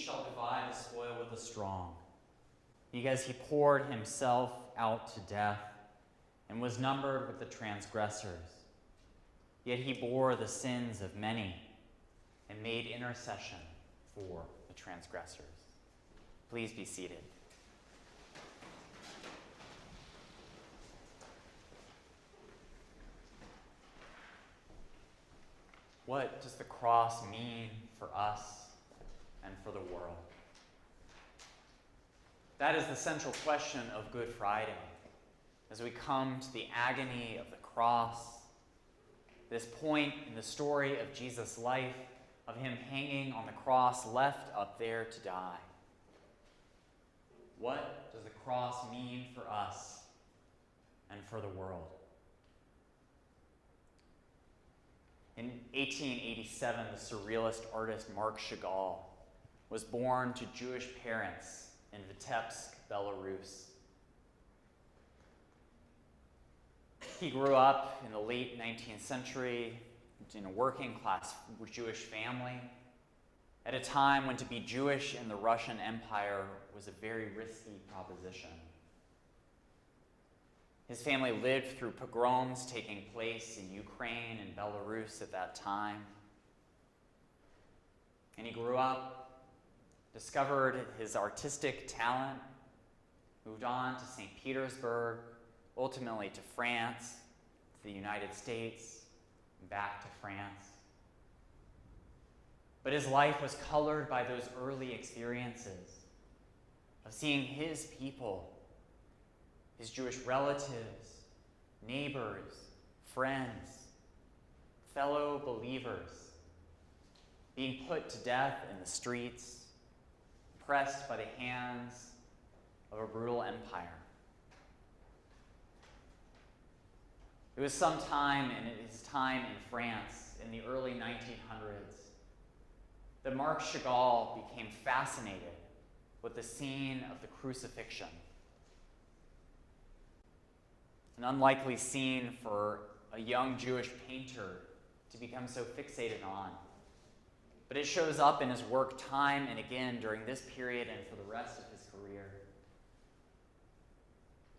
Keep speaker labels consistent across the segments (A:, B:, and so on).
A: shall divide the spoil with the strong, because he poured himself out to death and was numbered with the transgressors. Yet he bore the sins of many and made intercession for the transgressors. Please be seated. What does the cross mean for us and for the world? That is the central question of Good Friday. As we come to the agony of the cross, this point in the story of Jesus' life, of him hanging on the cross, left up there to die. What does the cross mean for us and for the world? In 1887, the surrealist artist Marc Chagall was born to Jewish parents in Vitebsk, Belarus. He grew up in the late 19th century in a working-class Jewish family at a time when to be Jewish in the Russian Empire was a very risky proposition. His family lived through pogroms taking place in Ukraine and Belarus at that time. And he grew up, discovered his artistic talent, moved on to St. Petersburg, ultimately to France, to the United States, and back to France. But his life was colored by those early experiences of seeing his people, his Jewish relatives, neighbors, friends, fellow believers, being put to death in the streets, pressed by the hands of a brutal empire. It was sometime in his time in France in the early 1900s that Marc Chagall became fascinated with the scene of the crucifixion. An unlikely scene for a young Jewish painter to become so fixated on. But it shows up in his work time and again during this period and for the rest of his career.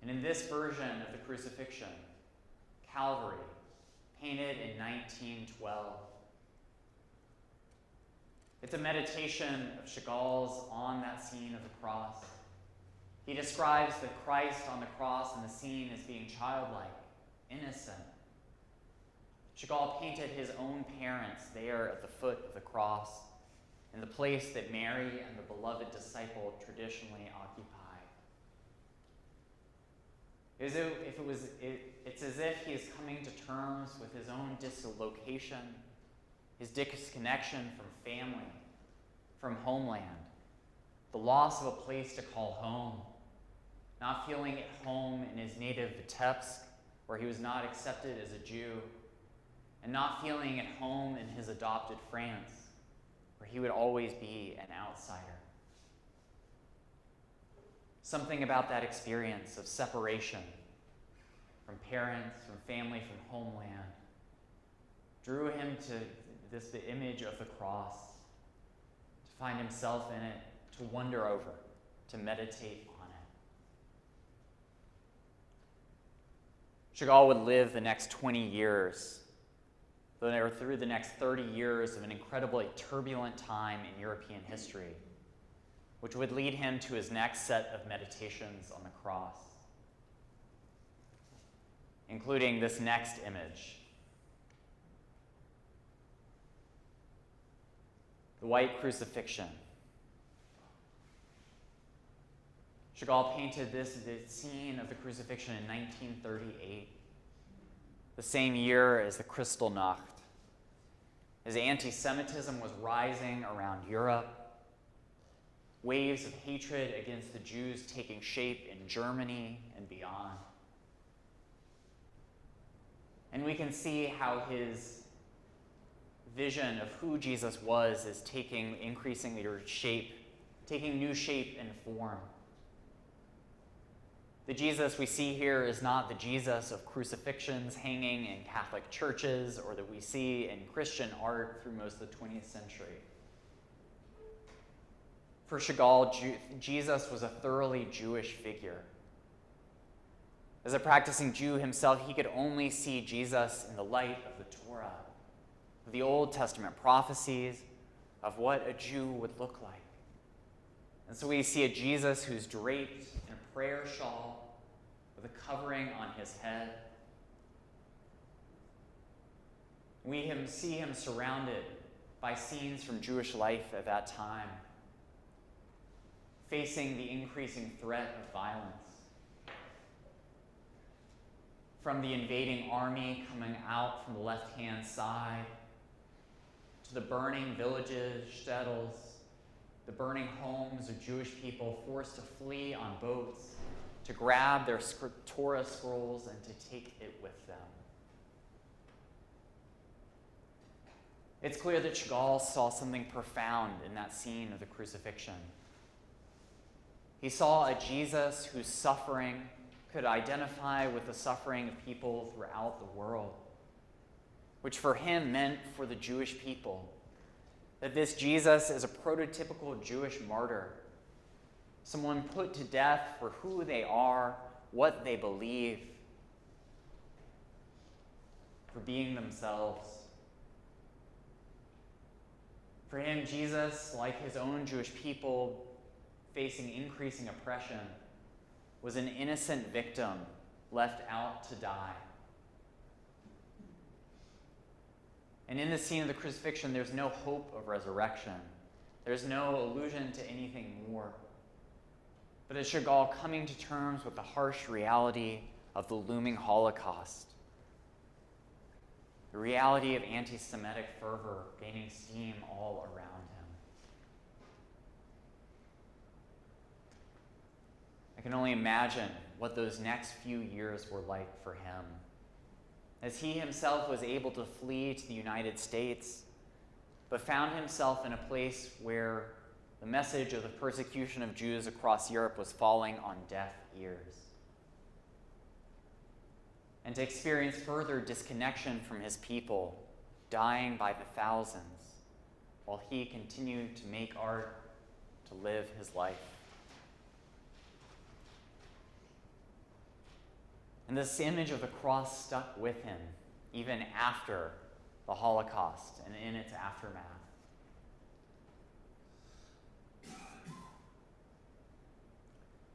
A: And in this version of the crucifixion, Calvary, painted in 1912, it's a meditation of Chagall's on that scene of the cross. He describes the Christ on the cross and the scene as being childlike, innocent. Chagall painted his own parents there at the foot of the cross, in the place that Mary and the beloved disciple traditionally occupied. It's as if he is coming to terms with his own dislocation, his disconnection from family, from homeland, the loss of a place to call home, not feeling at home in his native Vitebsk, where he was not accepted as a Jew, and not feeling at home in his adopted France, where he would always be an outsider. Something about that experience of separation from parents, from family, from homeland, drew him to the image of the cross, to find himself in it, to wonder over, to meditate on it. Chagall would live the next 20 years, or through the next 30 years of an incredibly turbulent time in European history, which would lead him to his next set of meditations on the cross, including this next image. The white crucifixion. Chagall painted the scene of the crucifixion in 1938, the same year as the Kristallnacht, as anti-Semitism was rising around Europe, waves of hatred against the Jews taking shape in Germany and beyond. And we can see how his vision of who Jesus was is taking increasingly shape, taking new shape and form. The Jesus we see here is not the Jesus of crucifixions hanging in Catholic churches or that we see in Christian art through most of the 20th century. For Chagall, Jesus was a thoroughly Jewish figure. As a practicing Jew himself, he could only see Jesus in the light of the Torah, of the Old Testament prophecies, of what a Jew would look like. And so we see a Jesus who's draped in a prayer shawl with a covering on his head. We see him surrounded by scenes from Jewish life at that time, facing the increasing threat of violence. From the invading army coming out from the left-hand side, to the burning villages, shtetls, the burning homes of Jewish people forced to flee on boats, to grab their Torah scrolls and to take it with them. It's clear that Chagall saw something profound in that scene of the crucifixion. He saw a Jesus whose suffering could identify with the suffering of people throughout the world, which for him meant for the Jewish people that this Jesus is a prototypical Jewish martyr, someone put to death for who they are, what they believe, for being themselves. For him, Jesus, like his own Jewish people facing increasing oppression, was an innocent victim left out to die. And in the scene of the crucifixion, there's no hope of resurrection. There's no allusion to anything more. But it's Chagall coming to terms with the harsh reality of the looming Holocaust, the reality of anti-Semitic fervor gaining steam all around him. I can only imagine what those next few years were like for him, as he himself was able to flee to the United States, but found himself in a place where the message of the persecution of Jews across Europe was falling on deaf ears, and to experience further disconnection from his people, dying by the thousands, while he continued to make art, to live his life. And this image of the cross stuck with him even after the Holocaust and in its aftermath.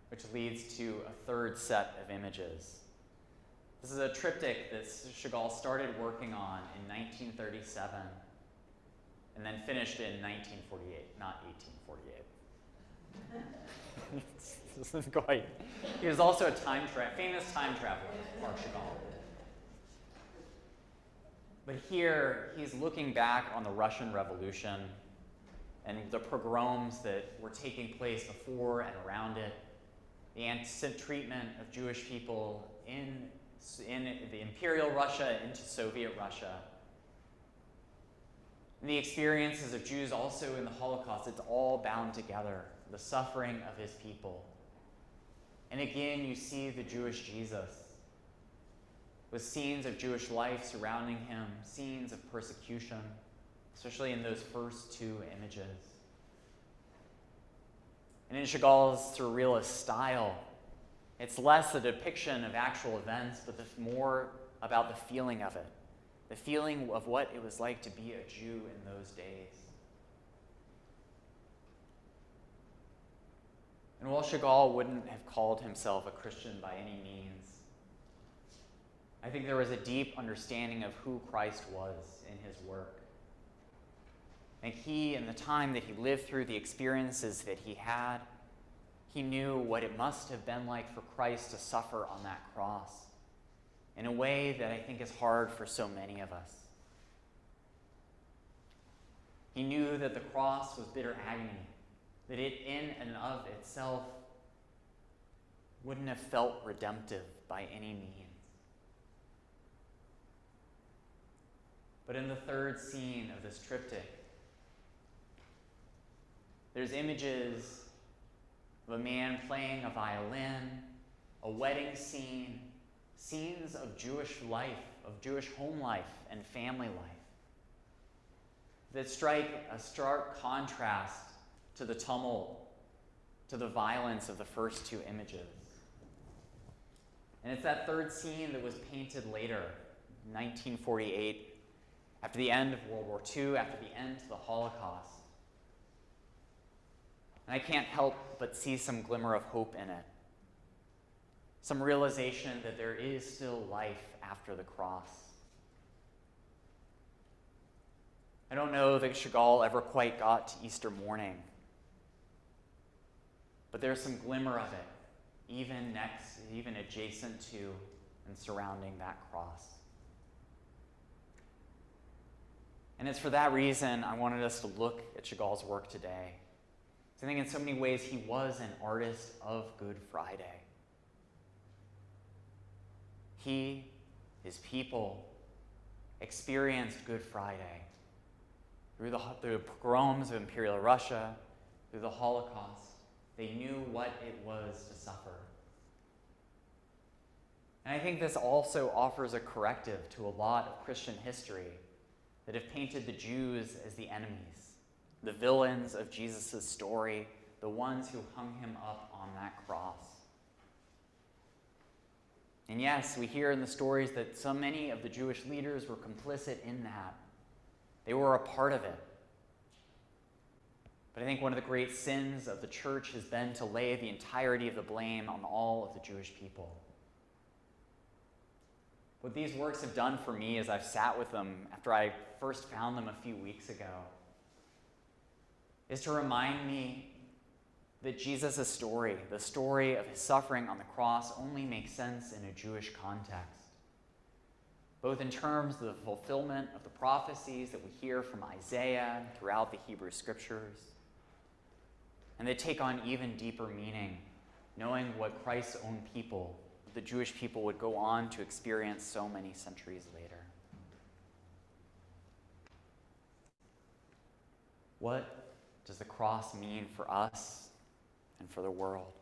A: Which leads to a third set of images. This is a triptych that Chagall started working on in 1937 and then finished in 1948, not 1848. This is quite. He was also a famous time traveler, Marc Chagall. But here, he's looking back on the Russian Revolution and the pogroms that were taking place before and around it, the treatment of Jewish people in the Imperial Russia into Soviet Russia, and the experiences of Jews also in the Holocaust. It's all bound together, the suffering of his people. And again, you see the Jewish Jesus with scenes of Jewish life surrounding him, scenes of persecution, especially in those first two images. And in Chagall's surrealist style, it's less a depiction of actual events, but more about the feeling of it, the feeling of what it was like to be a Jew in those days. And while Chagall wouldn't have called himself a Christian by any means, I think there was a deep understanding of who Christ was in his work. And he, in the time that he lived through, the experiences that he had, he knew what it must have been like for Christ to suffer on that cross in a way that I think is hard for so many of us. He knew that the cross was bitter agony, that it in and of itself wouldn't have felt redemptive by any means. But in the third scene of this triptych, there's images of a man playing a violin, a wedding scene, scenes of Jewish life, of Jewish home life and family life, that strike a stark contrast to the tumult, to the violence of the first two images. And it's that third scene that was painted later, in 1948, after the end of World War II, after the end of the Holocaust. And I can't help but see some glimmer of hope in it. Some realization that there is still life after the cross. I don't know that Chagall ever quite got to Easter morning, but there's some glimmer of it, even adjacent to and surrounding that cross. And it's for that reason I wanted us to look at Chagall's work today. I think in so many ways he was an artist of Good Friday. He, his people, experienced Good Friday through the pogroms of Imperial Russia, through the Holocaust. They knew what it was to suffer. And I think this also offers a corrective to a lot of Christian history that have painted the Jews as the enemies, the villains of Jesus' story, the ones who hung him up on that cross. And yes, we hear in the stories that so many of the Jewish leaders were complicit in that. They were a part of it. But I think one of the great sins of the church has been to lay the entirety of the blame on all of the Jewish people. What these works have done for me as I've sat with them after I first found them a few weeks ago is to remind me that Jesus' story, the story of his suffering on the cross, only makes sense in a Jewish context, both in terms of the fulfillment of the prophecies that we hear from Isaiah and throughout the Hebrew Scriptures, and they take on even deeper meaning, knowing what Christ's own people, the Jewish people, would go on to experience so many centuries later. What does the cross mean for us and for the world?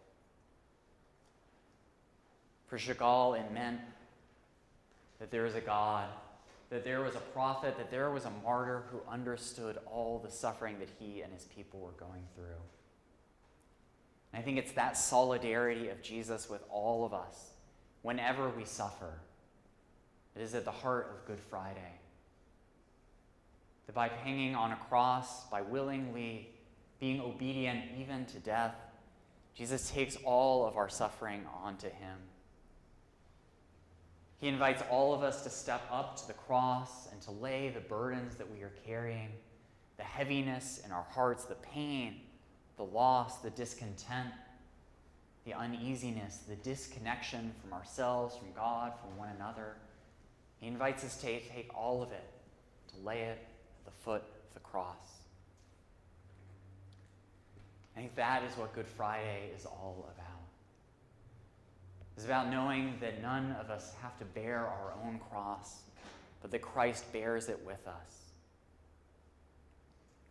A: For Chagall, it meant that there is a God, that there was a prophet, that there was a martyr who understood all the suffering that he and his people were going through. And I think it's that solidarity of Jesus with all of us, whenever we suffer, that is at the heart of Good Friday. That by hanging on a cross, by willingly being obedient even to death, Jesus takes all of our suffering onto him. He invites all of us to step up to the cross and to lay the burdens that we are carrying, the heaviness in our hearts, the pain, the loss, the discontent, the uneasiness, the disconnection from ourselves, from God, from one another. He invites us to take all of it, to lay it at the foot of the cross. I think that is what Good Friday is all about. It's about knowing that none of us have to bear our own cross, but that Christ bears it with us.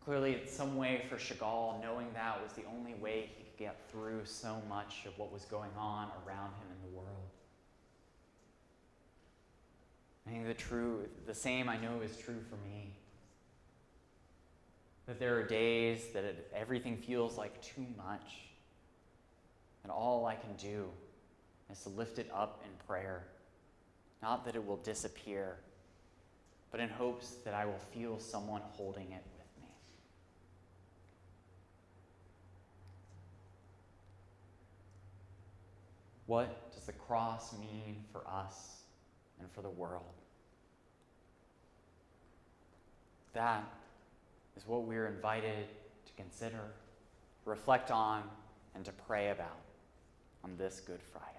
A: Clearly, in some way for Chagall, knowing that was the only way he could get through so much of what was going on around him in the world. I think the same I know is true for me. That there are days that everything feels like too much, and all I can do is to lift it up in prayer. Not that it will disappear, but in hopes that I will feel someone holding it with me. What does the cross mean for us and for the world? That is what we're invited to consider, reflect on, and to pray about on this Good Friday.